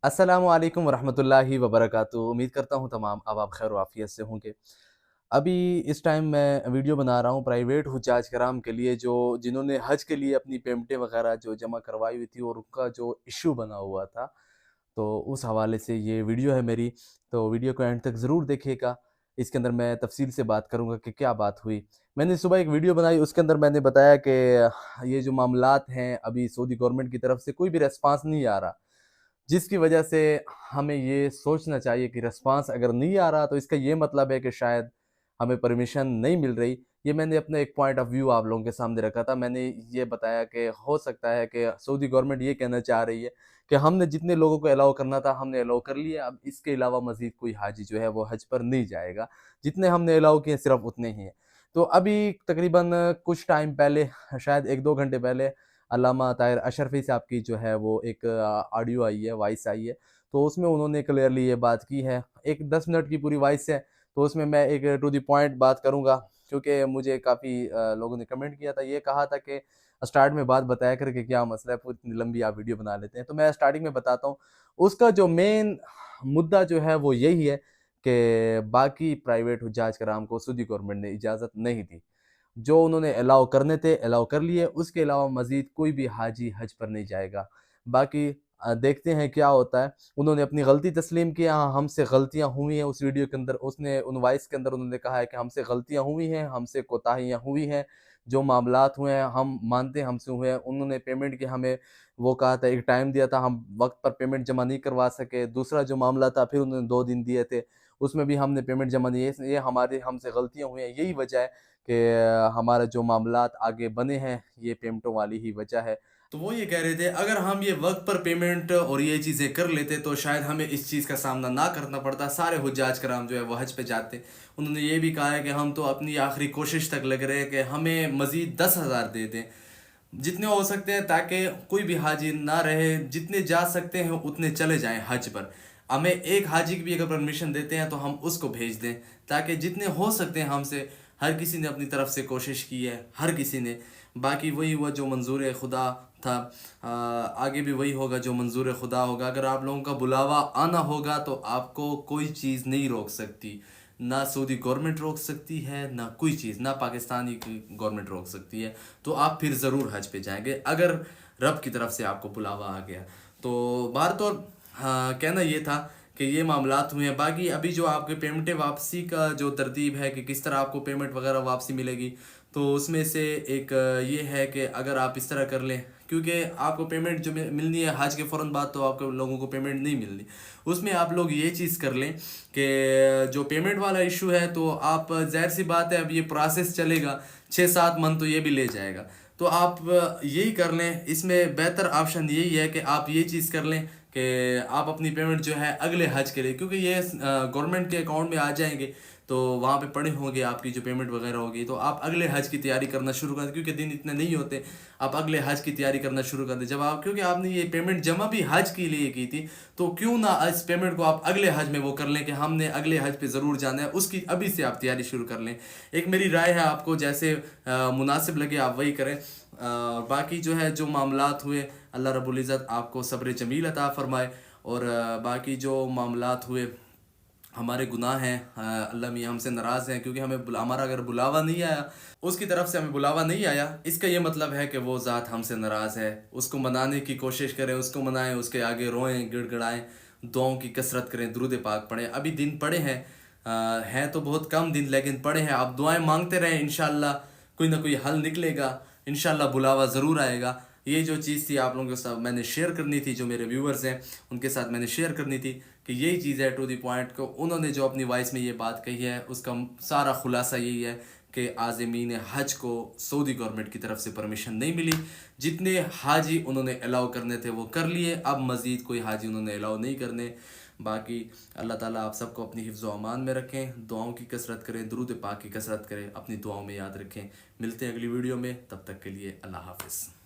अस्सलामु अलैकुम वरहमतुल्लाहि वबरकातुहू। उम्मीद करता हूँ तमाम अब आप खैर आफियत से होंगे। अभी इस टाइम मैं वीडियो बना रहा हूँ प्राइवेट हुज्जाज कराम के लिए, जो जिन्होंने हज के लिए अपनी पेमेंटें वगैरह जो जमा करवाई हुई थी और उनका जो इशू बना हुआ था, तो उस हवाले से ये वीडियो है मेरी। तो वीडियो को एंड तक ज़रूर देखिएगा। इसके अंदर मैं तफसील से बात करूँगा कि क्या बात हुई। मैंने सुबह एक वीडियो बनाई, उसके अंदर मैंने बताया कि ये जो मामलात हैं, अभी सऊदी गवर्नमेंट की तरफ से कोई भी रेस्पॉन्स नहीं आ रहा, जिसकी वजह से हमें ये सोचना चाहिए कि रिस्पांस अगर नहीं आ रहा तो इसका ये मतलब है कि शायद हमें परमिशन नहीं मिल रही। ये मैंने अपना एक पॉइंट ऑफ व्यू आप लोगों के सामने रखा था। मैंने ये बताया कि हो सकता है कि सऊदी गवर्नमेंट ये कहना चाह रही है कि हमने जितने लोगों को अलाउ करना था हमने अलाउ कर लिया, अब इसके अलावा मज़ीद कोई हाजी जो है वो हज पर नहीं जाएगा। जितने हमने अलाउ किए सिर्फ उतने ही हैं। तो अभी तकरीबन कुछ टाइम पहले, शायद 1-2 घंटे पहले, अल्लामा ताहिर अशरफी साहब की जो है वो एक ऑडियो आई है, वॉइस आई है। तो उसमें उन्होंने क्लियरली ये बात की है। एक 10 मिनट की पूरी वॉइस है, तो उसमें मैं एक टू द पॉइंट बात करूँगा, क्योंकि मुझे काफ़ी लोगों ने कमेंट किया था, ये कहा था कि स्टार्ट में बात बताया कर कि क्या मसला है, पूरी इतनी लंबी आप वीडियो बना लेते हैं। तो मैं स्टार्टिंग में बताता हूँ। उसका जो मेन मुद्दा जो है वो यही है कि बाकी प्राइवेट हुज्जाज कराम को सऊदी गवर्नमेंट ने इजाज़त नहीं दी। जो उन्होंने अलाउ करने थे अलाउ कर लिए, उसके अलावा मज़ीद कोई भी हाजी हज पर नहीं जाएगा। बाकी देखते हैं क्या होता है। उन्होंने अपनी गलती तस्लीम की, हाँ हमसे गलतियाँ हुई हैं। उस वीडियो के अंदर उसने उन वॉइस के अंदर उन्होंने कहा है कि हमसे गलतियाँ हुई हैं, हमसे कोताहियाँ हुई हैं, जो मामलात हुए हैं हम मानते हैं हमसे हुए हैं। उन्होंने पेमेंट की हमें वो कहा था, एक टाइम दिया था, हम वक्त पर पेमेंट जमा नहीं करवा सके। दूसरा जो मामला था फिर उन्होंने 2 दिन दिए थे, उसमें भी हमने पेमेंट जमा नहीं, ये हमारे हमसे गलतियाँ हुई हैं। यही वजह है कि हमारा जो मामलात आगे बने हैं, ये पेमेंटों वाली ही वजह है। तो वो ये कह रहे थे अगर हम ये वक्त पर पेमेंट और ये चीज़ें कर लेते तो शायद हमें इस चीज़ का सामना ना करना पड़ता, सारे हुज्जाज कराम जो है वो हज पे जाते। उन्होंने ये भी कहा है कि हम तो अपनी आखिरी कोशिश तक लग रहे हैं कि हमें मज़ीद 10,000 दे दें, जितने हो सकते हैं, ताकि कोई भी हाजी ना रहे, जितने जा सकते हैं उतने चले जाएं हज पर। हमें एक हाजी की भी अगर परमिशन देते हैं तो हम उसको भेज दें, ताकि जितने हो सकते हैं हमसे। हर किसी ने अपनी तरफ से कोशिश की है, हर किसी ने। बाकी वही हुआ जो मंजूर खुदा था, आगे भी वही होगा जो मंजूर खुदा होगा। अगर आप लोगों का बुलावा आना होगा तो आपको कोई चीज़ नहीं रोक सकती, ना सऊदी गवर्नमेंट रोक सकती है, ना कोई चीज़, ना पाकिस्तानी गवर्नमेंट रोक सकती है। तो आप फिर ज़रूर हज पे जाएंगे अगर रब की तरफ से आपको बुलावा आ गया। तो बार तो कहना ये था कि ये मामलात हुए हैं। बाकी अभी जो आपके पेमेंटें वापसी का जो तरतीब है कि किस तरह आपको पेमेंट वगैरह वापसी मिलेगी, तो उसमें से एक ये है कि अगर आप इस तरह कर लें, क्योंकि आपको पेमेंट जो मिलनी है हज के फ़ौरन बाद तो आपको लोगों को पेमेंट नहीं मिलनी। उसमें आप लोग ये चीज़ कर लें कि जो पेमेंट वाला इशू है, तो आप ज़ाहिर सी बात है अब ये प्रोसेस चलेगा 6-7 मंथ, तो ये भी ले जाएगा। तो आप यही कर लें। इसमें बेहतर ऑप्शन यही है कि आप ये चीज़ कर लें कि आप अपनी पेमेंट जो है अगले हज के लिए, क्योंकि ये गवर्नमेंट के अकाउंट में आ जाएंगे, तो वहाँ पे पड़े होंगे आपकी जो पेमेंट वगैरह होगी, तो आप अगले हज की तैयारी करना शुरू कर दें, क्योंकि दिन इतने नहीं होते। आप अगले हज की तैयारी करना शुरू कर दें जब आप, क्योंकि आपने ये पेमेंट जमा भी हज के लिए की थी, तो क्यों ना इस पेमेंट को आप अगले हज में वो कर लें कि हमने अगले हज पे ज़रूर जाना है, उसकी अभी से आप तैयारी शुरू कर लें। एक मेरी राय है, आपको जैसे मुनासिब लगे आप वही करें। बाकी जो है जो मामलात हुए, अल्लाह रब्बुल इज़्ज़त आपको सब्र जमील अता फ़रमाए। और बाकी जो मामलात हुए, हमारे गुनाह हैं, अल्लाह मियाँ हमसे नाराज़ हैं, क्योंकि हमें हमारा अगर बुलावा नहीं आया, उसकी तरफ से हमें बुलावा नहीं आया, इसका ये मतलब है कि वो ज़ात हमसे नाराज़ है। उसको मनाने की कोशिश करें, उसको मनाएं, उसके आगे रोएं, गिड़गिड़ाएं, दुआओं की कसरत करें, दुरूद पाक पढ़ें। अभी दिन पड़े हैं, हैं तो बहुत कम दिन, लेकिन पड़े हैं। आप दुआएं मांगते रहें, इंशाअल्लाह कोई ना कोई हल निकलेगा, इंशाअल्लाह बुलावा ज़रूर आएगा। ये जो चीज़ थी आप लोगों के साथ मैंने शेयर करनी थी, जो मेरे व्यूवर्स हैं उनके साथ मैंने शेयर करनी थी कि यही चीज़ है टू द पॉइंट को। उन्होंने जो अपनी वॉइस में ये बात कही है, उसका सारा खुलासा यही है कि आज़मीन हज को सऊदी गवर्नमेंट की तरफ से परमिशन नहीं मिली। जितने हाजी उन्होंने अलाउ करने थे वो कर लिए, अब मज़ीद कोई हाजी उन्होंने अलाउ नहीं करने। बाकी अल्लाह ताला आप सबको अपनी हिफ्ज़ व अमान में रखें, दुआओं की कसरत करें, दुरूद पाक की कसरत करें, अपनी दुआओं में याद रखें। मिलते हैं अगली वीडियो में, तब तक के लिए अल्लाह हाफ़िज़।